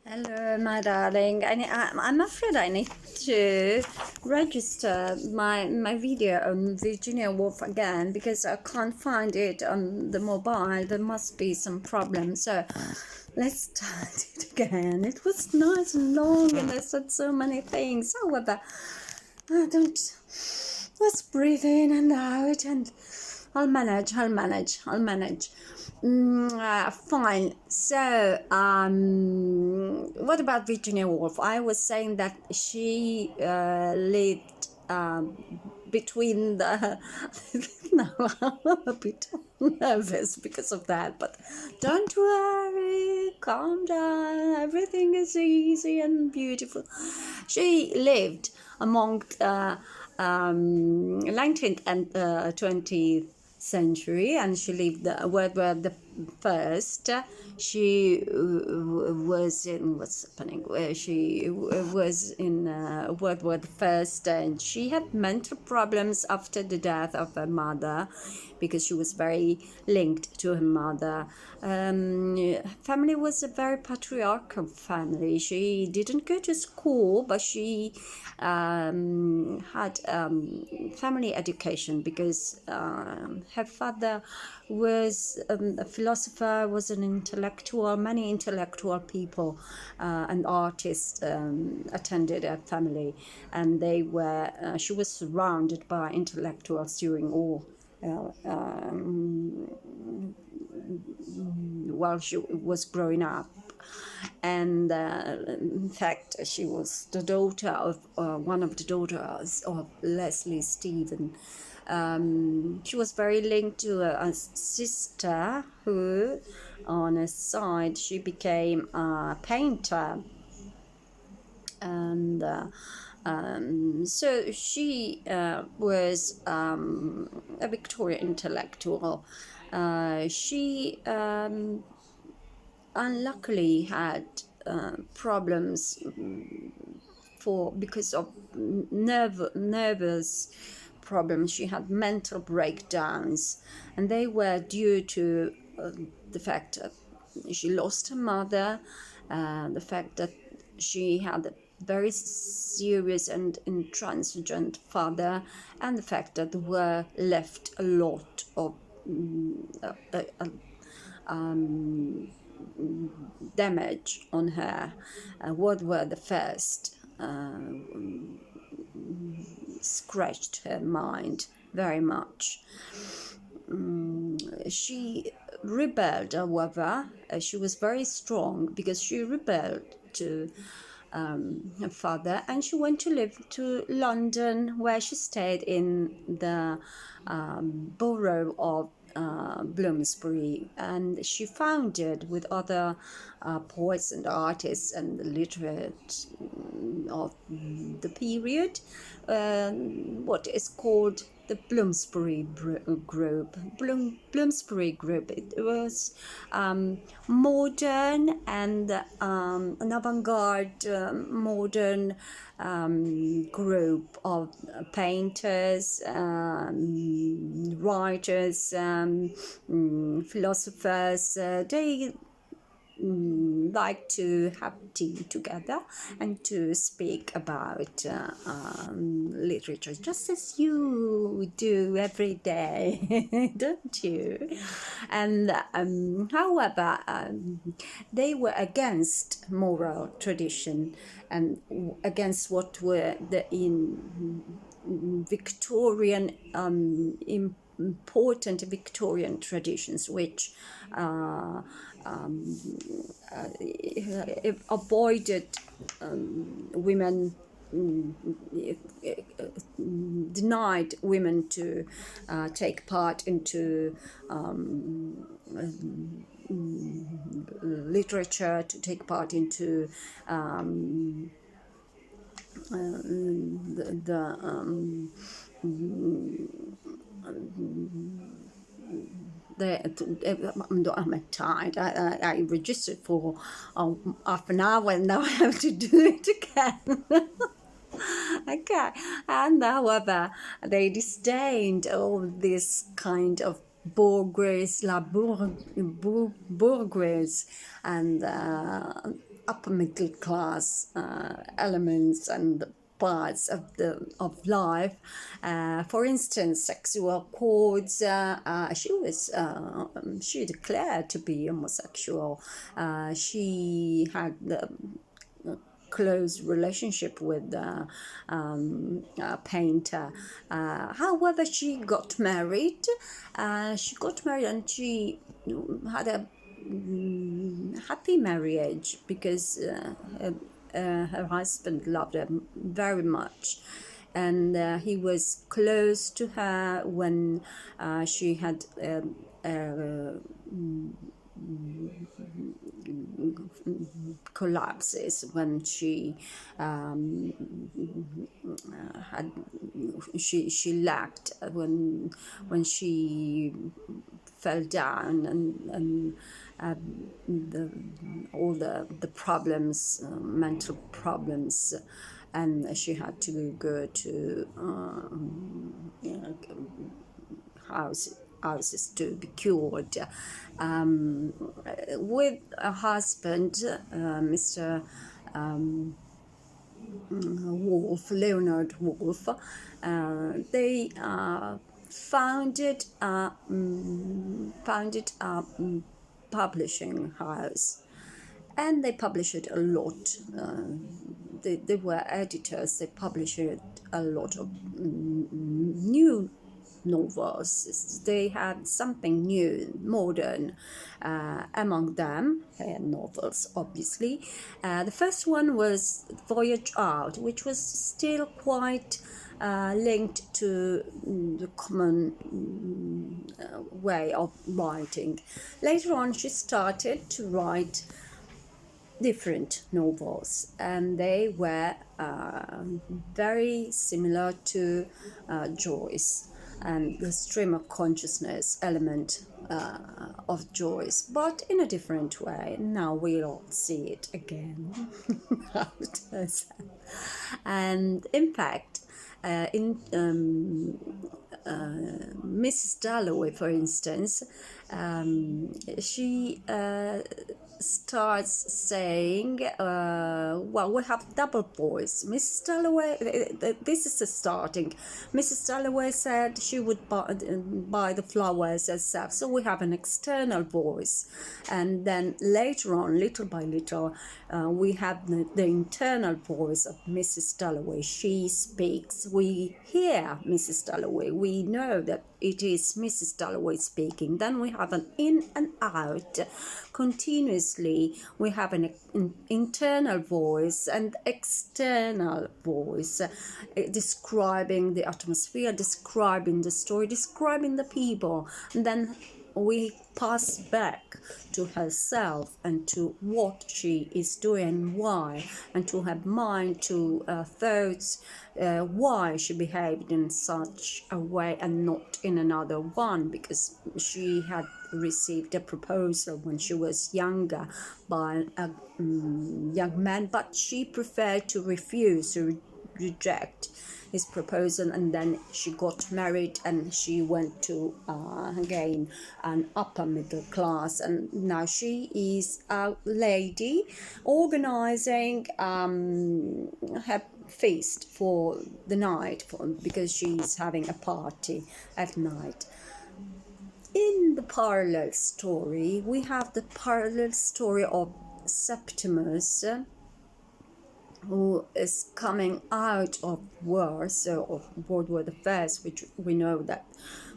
Hello, my darling. I'm afraid I need to register my video on Virginia Woolf again because I can't find it on the mobile. There must be some problem. So let's start it again. It was nice and long and I said so many things. However, I don't. Let's breathe in and out and I'll manage. Fine. So, what about Virginia Woolf? I was saying that she lived between the. Now I'm a bit nervous because of that, but don't worry, calm down. Everything is easy and beautiful. She lived among 19th and 20th century, and she lived World War the First. She was in what's happening? Where she was in World War the First, and she had mental problems after the death of her mother, because she was very linked to her mother. Family was a very patriarchal family. She didn't go to school, but she had family education because her father was a philosopher, was an intellectual. Many intellectual people and artists attended her family, and they were. She was surrounded by intellectuals during all. While she was growing up, and in fact she was the daughter of one of the daughters of Leslie Stephen. She was very linked to a sister who, on a side, she became a painter, and so she was a Victorian intellectual. She unluckily had problems because of nervous problems. She had mental breakdowns, and they were due to the fact that she lost her mother, the fact that she had a very serious and intransigent father, and the fact that there were left a lot of damage on her. World War the First scratched her mind very much. She rebelled, however. She was very strong because she rebelled to her father, and she went to live to London, where she stayed in the borough of Bloomsbury, and she founded with other poets and artists and literates of the period what is called the Bloomsbury Group. Bloomsbury Group. It was modern and an avant-garde modern group of painters, writers, philosophers. They like to have tea together and to speak about literature, just as you do every day, don't you? And however, they were against moral tradition and against what were the Victorian important Victorian traditions, which avoided women, denied women to take part into literature, to take part into I'm tired. I registered for half an hour and now I have to do it again. Okay, and however, they disdained all this kind of bourgeois and upper middle class elements and parts of life. For instance, sexual codes. She declared to be homosexual. She had close relationship with a painter. However, she got married. And she had a happy marriage because her husband loved her very much. And he was close to her when she had collapses, when had she lacked, when she fell down, and all the problems, mental problems, and she had to go to houses to be cured. With a husband, Mr. Woolf, Leonard Woolf, they founded a publishing house, and they published a lot. They were editors. They published a lot of new novels. They had something new, modern among them, novels, obviously. The first one was Voyage Out, which was still quite linked to the common way of writing. Later on, she started to write different novels, and they were very similar to Joyce and the stream of consciousness element of Joyce, but in a different way. Now we'll see it again. And in fact, in Mrs. Dalloway, for instance, she starts saying, well, we have double voice. Mrs. Dalloway, this is the starting. Mrs. Dalloway said she would buy the flowers herself, so we have an external voice. And then later on, little by little, we have the internal voice of Mrs. Dalloway. She speaks. We hear Mrs. Dalloway. We know that it is Mrs. Dalloway speaking. Then we have an in and out. Continuously, we have an internal voice and external voice, describing the atmosphere, describing the story, describing the people. And then we pass back to herself and to what she is doing, why, and to her mind, to thoughts, why she behaved in such a way and not in another one, because she had received a proposal when she was younger by a young man, but she preferred to refuse, to reject his proposal, and then she got married and she went to again an upper middle class, and now she is a lady organizing her feast for the night, because she's having a party at night. In the parallel story, we have the parallel story of Septimus, who is coming out of war, so of World War I, which we know that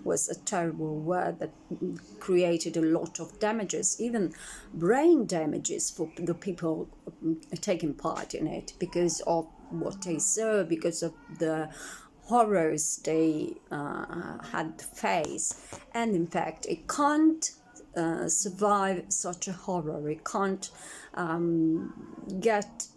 was a terrible war that created a lot of damages, even brain damages for the people taking part in it, because of what they saw, because of the horrors they had to face. And in fact, it can't survive such a horror. It can't get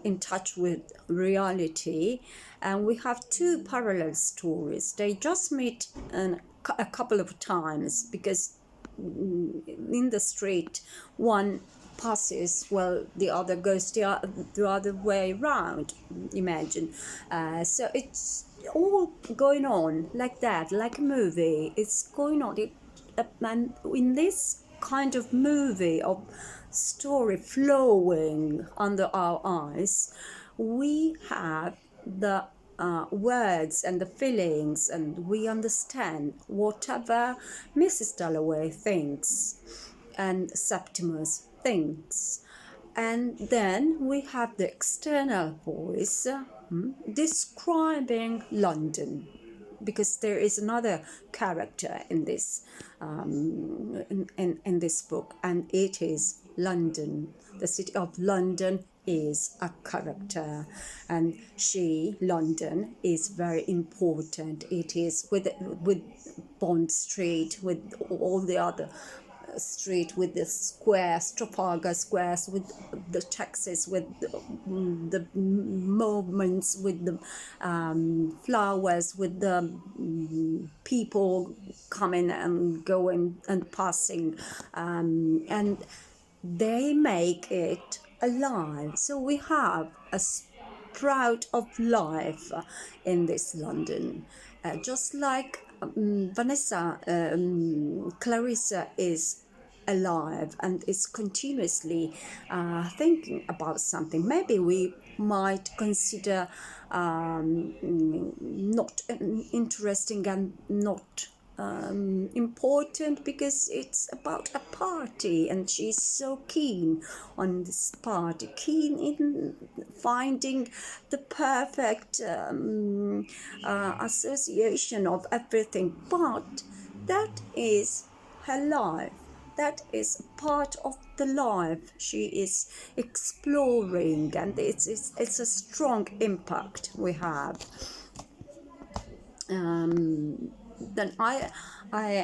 in touch with reality. And we have two parallel stories. They just meet a couple of times, because in the street one passes, well, the other goes the other way round, imagine. So it's all going on like that, like a movie. It's going on. and in this kind of movie of story flowing under our eyes, we have the words and the feelings, and we understand whatever Mrs. Dalloway thinks and Septimus thinks. And then we have the external voice describing London, because there is another character in this in this book, and it is London. The city of London is a character, and London is very important. It is with Bond Street, with all the other street, with the squares, Trafalgar squares, with the taxis, with the movements, with the flowers, with the people coming and going and passing, and they make it alive. So we have a sprout of life in this London, just like Clarissa is alive and is continuously thinking about something. Maybe we might consider not interesting and not important, because it's about a party, and she's so keen on this party, keen in finding the perfect association of everything. But that is her life. That is part of the life she is exploring, and it's a strong impact we have. Then I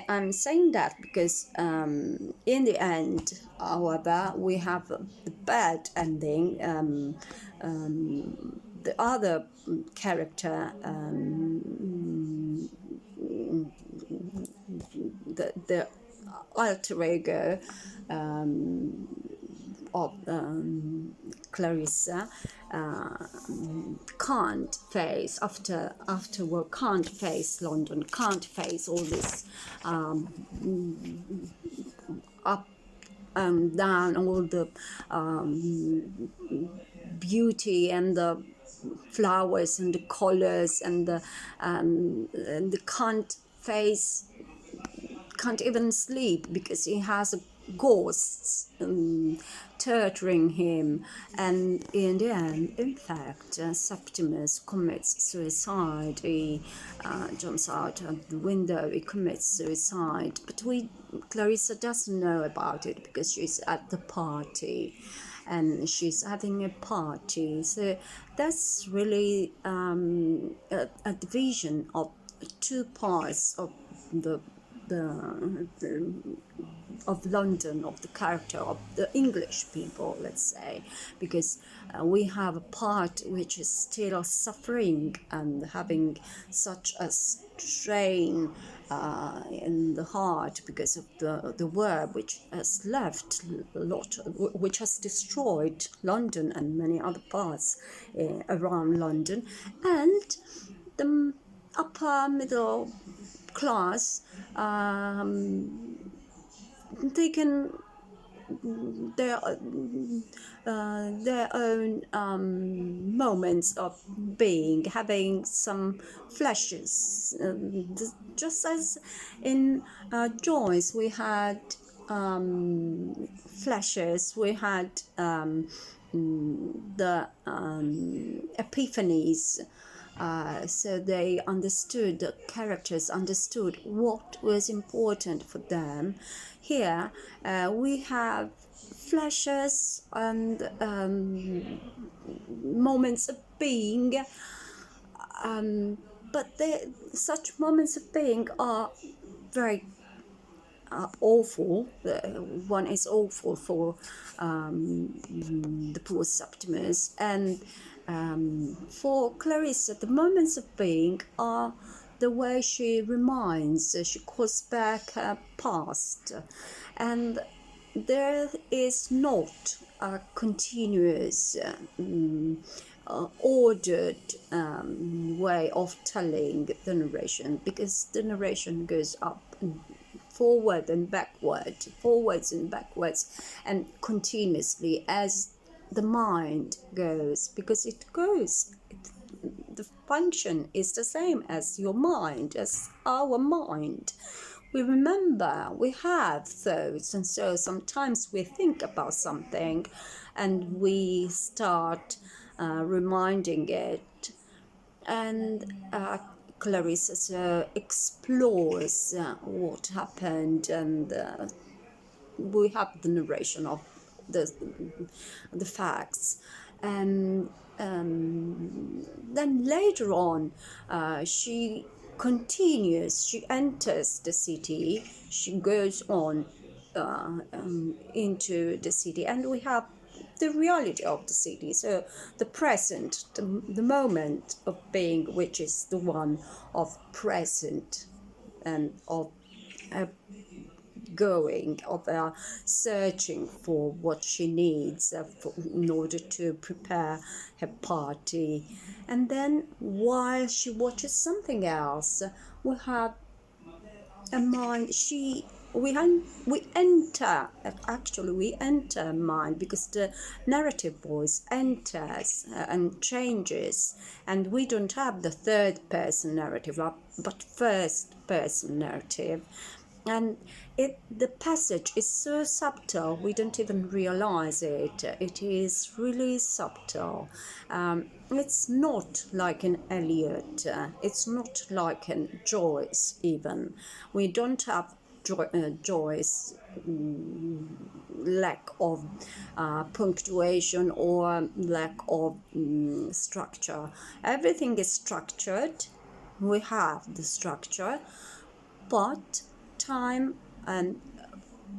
am saying that because in the end, however, we have the bad ending. The other character, the alter ego of Clarissa, can't face afterward, can't face London, can't face all this up and down, all the beauty and the flowers and the colors and the can't even sleep because he has ghosts torturing him. And in the end, in fact, Septimus commits suicide. He jumps out of the window, he commits suicide, but Clarissa doesn't know about it because she's at the party and she's having a party. So that's really a division of two parts of the of London, of the character of the English people, let's say, because we have a part which is still suffering and having such a strain in the heart because of the war which has left a lot, which has destroyed London and many other parts around London, and the upper middle class, taken their own moments of being, having some flashes, just as in Joyce we had flashes, we had the epiphanies. So they understood, the characters understood what was important for them. Here we have flashes and moments of being, but such moments of being are very awful. One is awful for the poor Septimus, and for Clarissa, the moments of being are the way she reminds, she calls back her past, and there is not a continuous ordered way of telling the narration, because the narration goes up and forward and backward, forwards and backwards, and continuously as the mind goes, because it goes. The function is the same as your mind, as our mind. We remember, we have thoughts, and so sometimes we think about something and we start reminding it, and Clarissa explores what happened, and we have the narration of the facts, and then later on she continues, she enters the city, she goes on into the city, and we have the reality of the city, so the present, the moment of being, which is the one of present and of going, of searching for what she needs in order to prepare her party. And then while she watches something else, we have a mind, we enter, actually we enter mind, because the narrative voice enters and changes, and we don't have the third person narrative but first person narrative. And the passage is so subtle, we don't even realize it. It is really subtle. It's not like an Eliot, it's not like an Joyce even. We don't have Joyce lack of punctuation or lack of structure. Everything is structured. We have the structure, but time and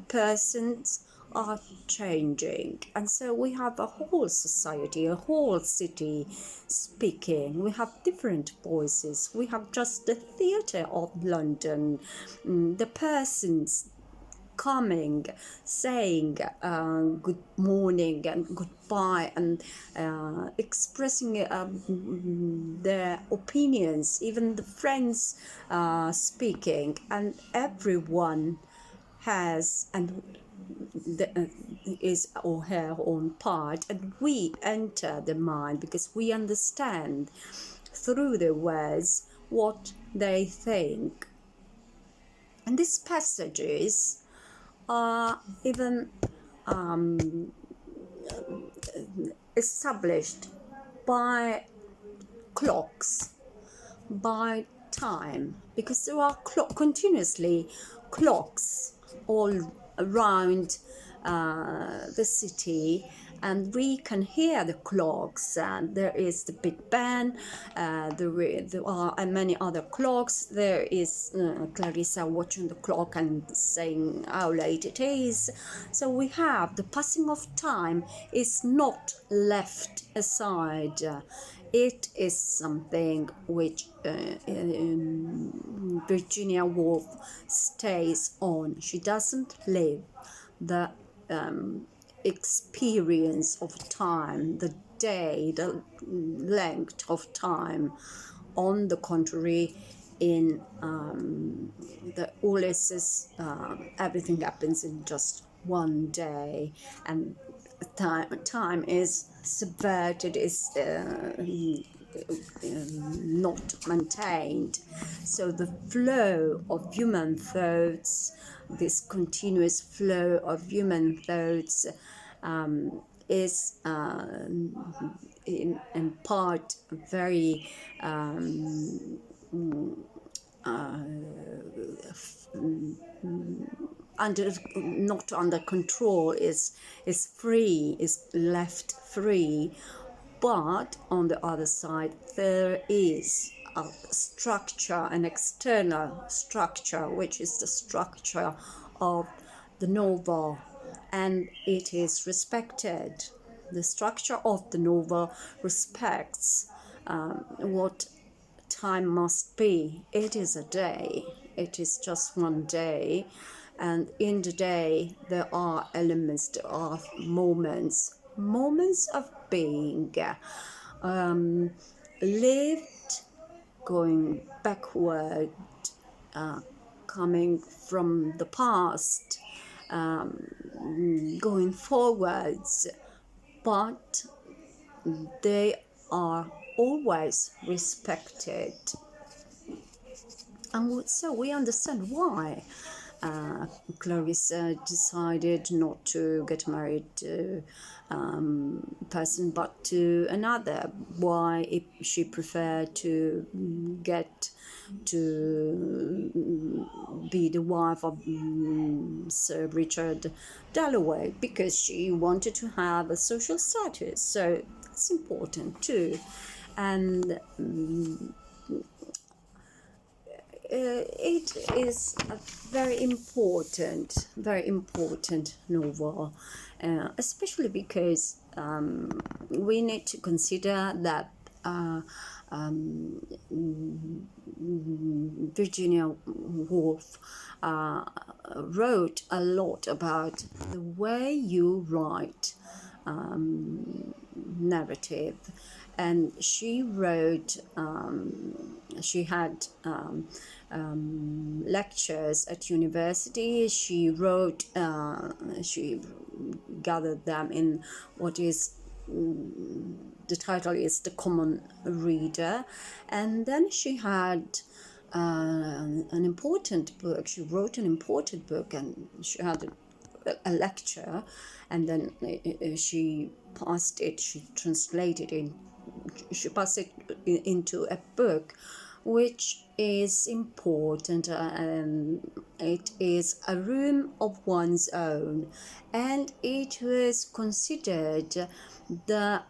persons are changing, and so we have a whole society, a whole city speaking. We have different voices. We have just the theatre of London, the persons coming, saying good morning and goodbye, and expressing their opinions, even the friends speaking, and everyone has and is or her own part, and we enter the mind because we understand through the words what they think. And these passages are even established by clocks, by time, because there are continuously clocks all around the city, and we can hear the clocks, and there is the Big Ben, there are many other clocks. There is Clarissa watching the clock and saying how late it is. So we have the passing of time is not left aside. It is something which Virginia Woolf stays on. She doesn't live the experience of time, the day, the length of time. On the contrary, in the Ulysses, everything happens in just one day, and time is subverted, is not maintained. So the flow of human thoughts, this continuous flow of human thoughts, is in part very not under control, is free, is left free. But on the other side, there is a structure, an external structure, which is the structure of the novel, and it is respected. The structure of the novel respects what time must be. It is a day, it is just one day, and in the day there are elements, there are moments of being lived, going backward, coming from the past, going forwards, but they are always respected. And so we understand why Clarissa decided not to get married to person but to another. Why she preferred to get to be the wife of Sir Richard Dalloway, because she wanted to have a social status. So that's important too. And it is a very important novel, especially because we need to consider that Virginia Woolf wrote a lot about the way you write narrative, and she wrote she had lectures at university. She wrote she gathered them in what is the title is The Common Reader, and then she had an important book. She wrote an important book, and she had a lecture, and then she passed it. She translated it. She passed it into a book, which is important. It is A Room of One's Own, and it was considered the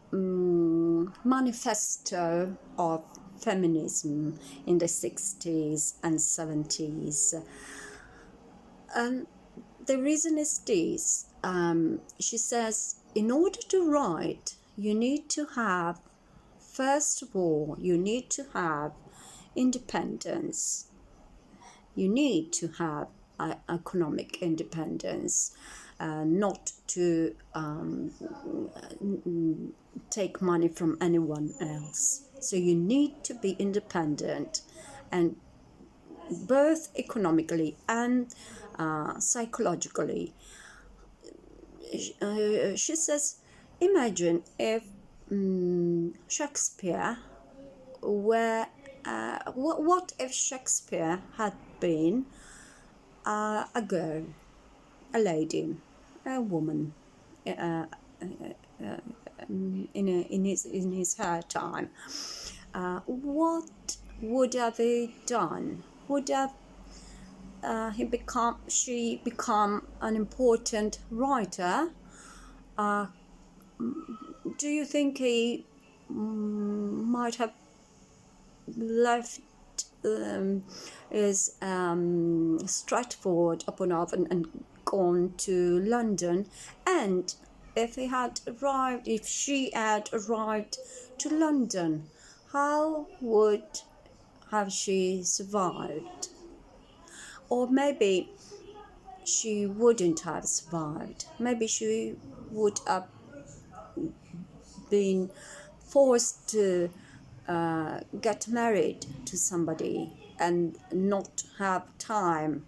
manifesto of feminism in the 60s and 70s. And the reason is this. She says, in order to write, you need to have, first of all, you need to have independence. You need to have economic independence, not to take money from anyone else. So you need to be independent, and both economically and psychologically. She says, imagine if Shakespeare were what if Shakespeare had been a girl, a lady, a woman in his her time? What would have he done? Would have she become an important writer? Do you think he might have left Stratford upon Avon and gone to London? And if she had arrived to London, how would have she survived? Or maybe she wouldn't have survived. Maybe she would have been forced to get married to somebody and not have time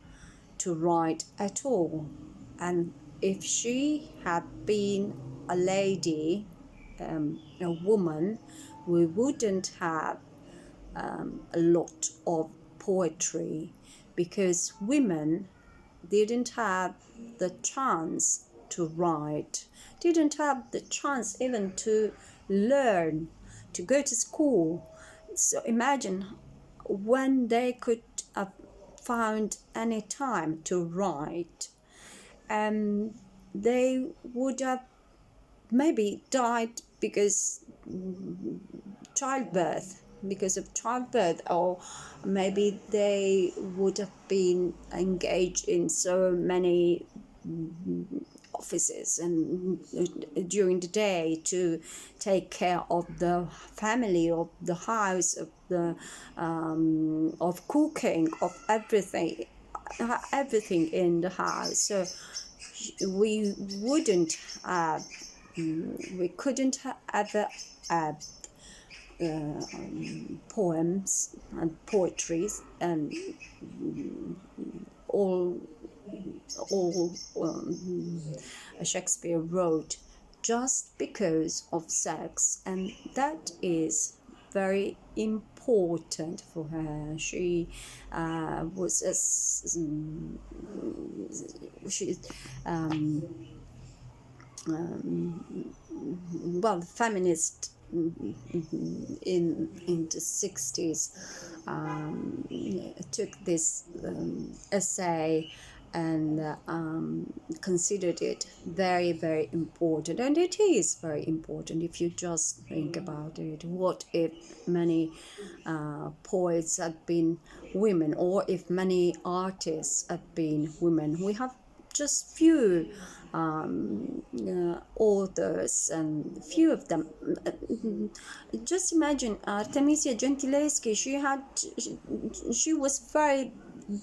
to write at all. And if she had been a lady, a woman, we wouldn't have a lot of poetry, because women didn't have the chance to write, didn't have the chance even to learn, to go to school. So imagine when they could have found any time to write, and they would have maybe died because of childbirth, or maybe they would have been engaged in so many offices and during the day to take care of the family, of the house, of the of cooking, of everything in the house. So we couldn't have ever had poems and poetry, and all Shakespeare wrote just because of sex, and that is very important for her. She was as she well, feminist in the 60s took this essay and considered it very, very important. And it is very important if you just think about it. What if many poets had been women, or if many artists had been women? We have just few authors, and few of them. Just imagine Artemisia Gentileschi. She was very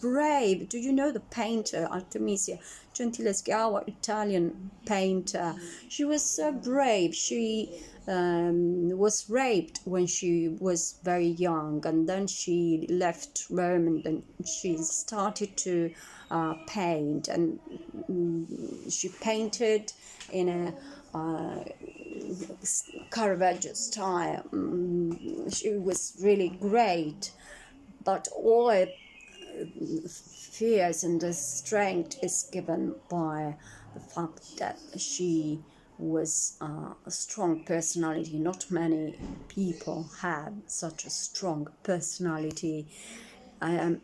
brave. Do you know the painter Artemisia Gentileschi, our Italian painter? She was so brave. She was raped when she was very young, and then she left Rome, and then she started to paint, and she painted in a Caravaggio style. She was really great, but all her fears and the strength is given by the fact that she was a strong personality. Not many people have such a strong personality. In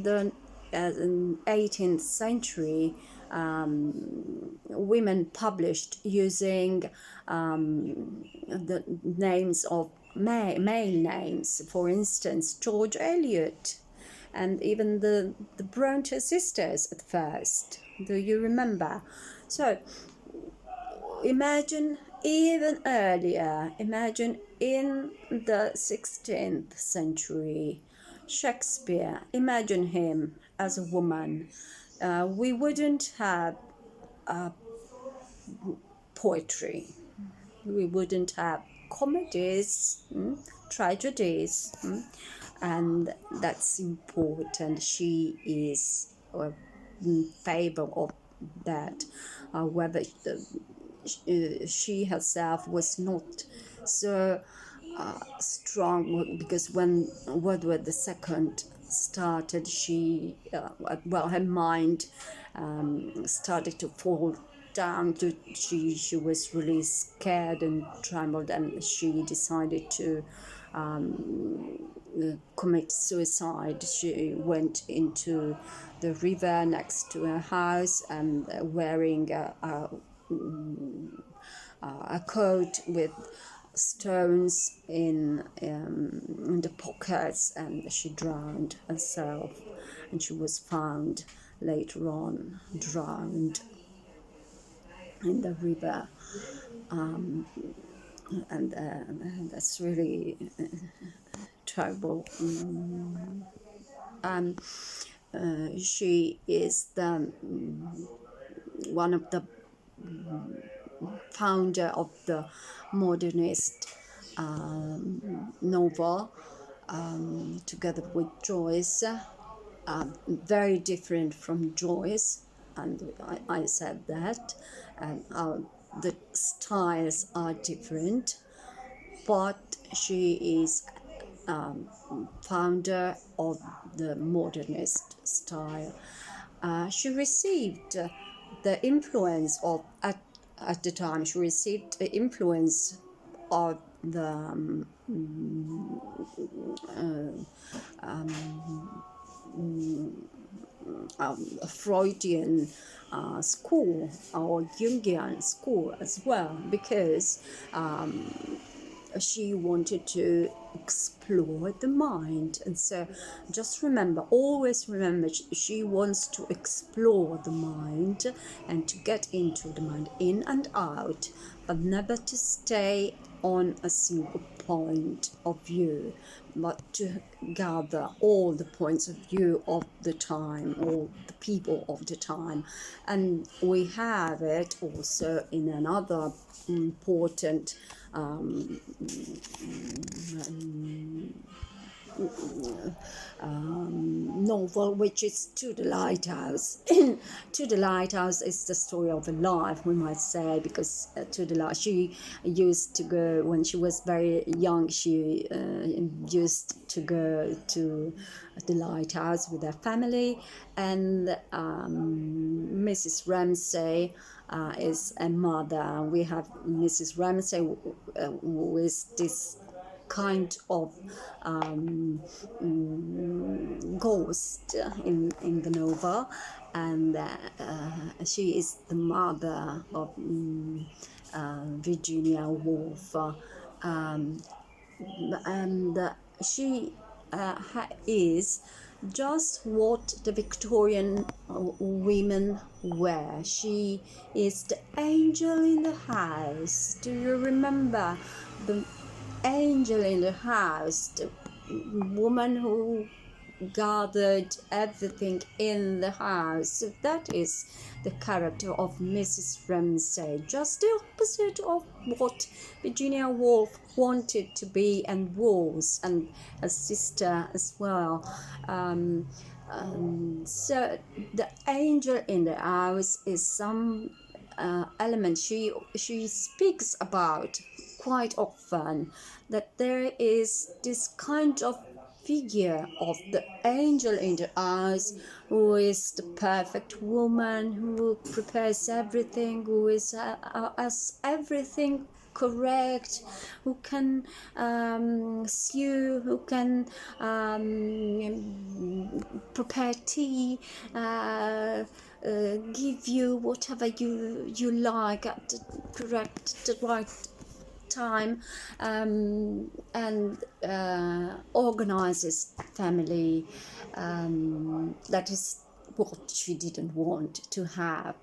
the 18th century, women published using the names of male names. For instance, George Eliot, and even the Bronte sisters at first. Do you remember? So imagine even earlier, imagine in the 16th century, Shakespeare, imagine him as a woman. We wouldn't have poetry, we wouldn't have comedies, tragedies, and that's important. She is in favor of that. However, she herself was not so strong, because when World War II started, she her mind started to fall down. She was really scared and trembled, and she decided to commit suicide. She went into the river next to her house, and wearing a coat with stones in the pockets, and she drowned herself, and she was found later on drowned in the river. And that's really terrible. She is the one of the founder of the modernist novel, together with Joyce. Very different from Joyce, and I said that, and the styles are different, but she is founder of the modernist style. She received the influence of, at the time, she received the influence of the Freudian school, or Jungian school as well, because she wanted to explore the mind. And so just remember, always remember, she wants to explore the mind and to get into the mind, in and out, but never to stay on a single point of view, but to gather all the points of view of the time, all the people of the time. And we have it also in another important novel, which is To the Lighthouse. To the Lighthouse is the story of a life, we might say, because she used to go, when she was very young, she used to go to the lighthouse with her family, and Mrs. Ramsay is a mother. We have Mrs. Ramsay who is this kind of ghost in the novel, and she is the mother of Virginia Woolf, and she is just what the Victorian women were. She is the angel in the house. Do you remember the angel in the house, the woman who gathered everything in the house? So that is the character of Mrs. Ramsay, just the opposite of what Virginia Woolf wanted to be and was, and a sister as well. So the angel in the house is some element she speaks about quite often, that there is this kind of figure of the angel in the house, who is the perfect woman, who prepares everything, who is has everything correct, who can sew, who can prepare tea, give you whatever you like at the right time, and organizes family. That is what she didn't want to have.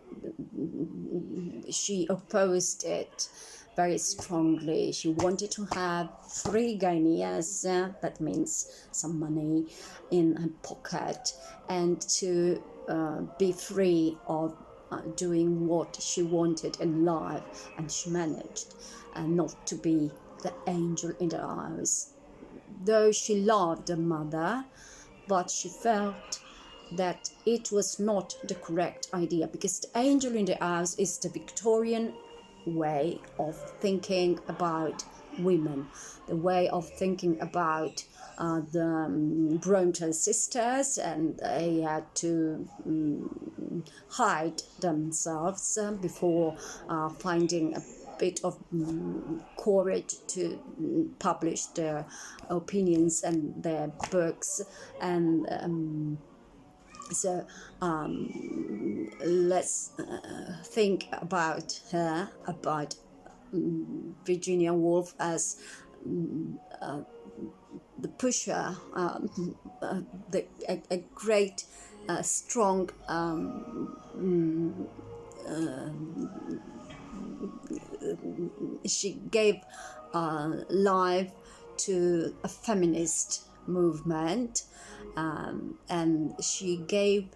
She opposed it very strongly. She wanted to have 3 guineas, that means some money, in her pocket, and to be free of doing what she wanted in life, and she managed not to be the angel in the house. Though she loved her mother, but she felt that it was not the correct idea, because the angel in the house is the Victorian way of thinking about women, the way of thinking about the Bronte sisters, and they had to hide themselves before finding a bit of courage to publish their opinions and their books. And so let's think about her, about Virginia Woolf, as the pusher, a great, strong she gave life to a feminist movement, and she gave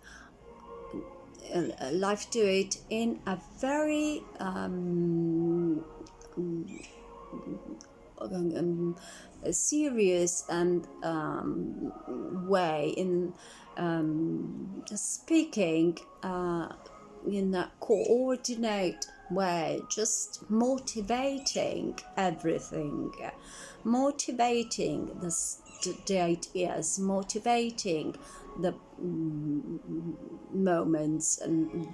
life to it in a very serious and way, in speaking in a coordinate way, just motivating everything, motivating the ideas, motivating the moments and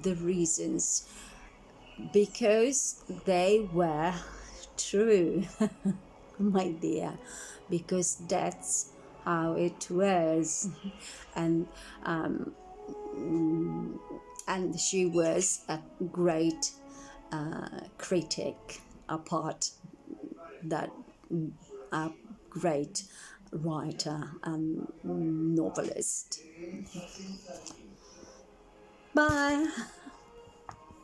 the reasons, because they were true, my dear, because that's how it was. And she was a great critic, apart that a great writer and novelist. Bye.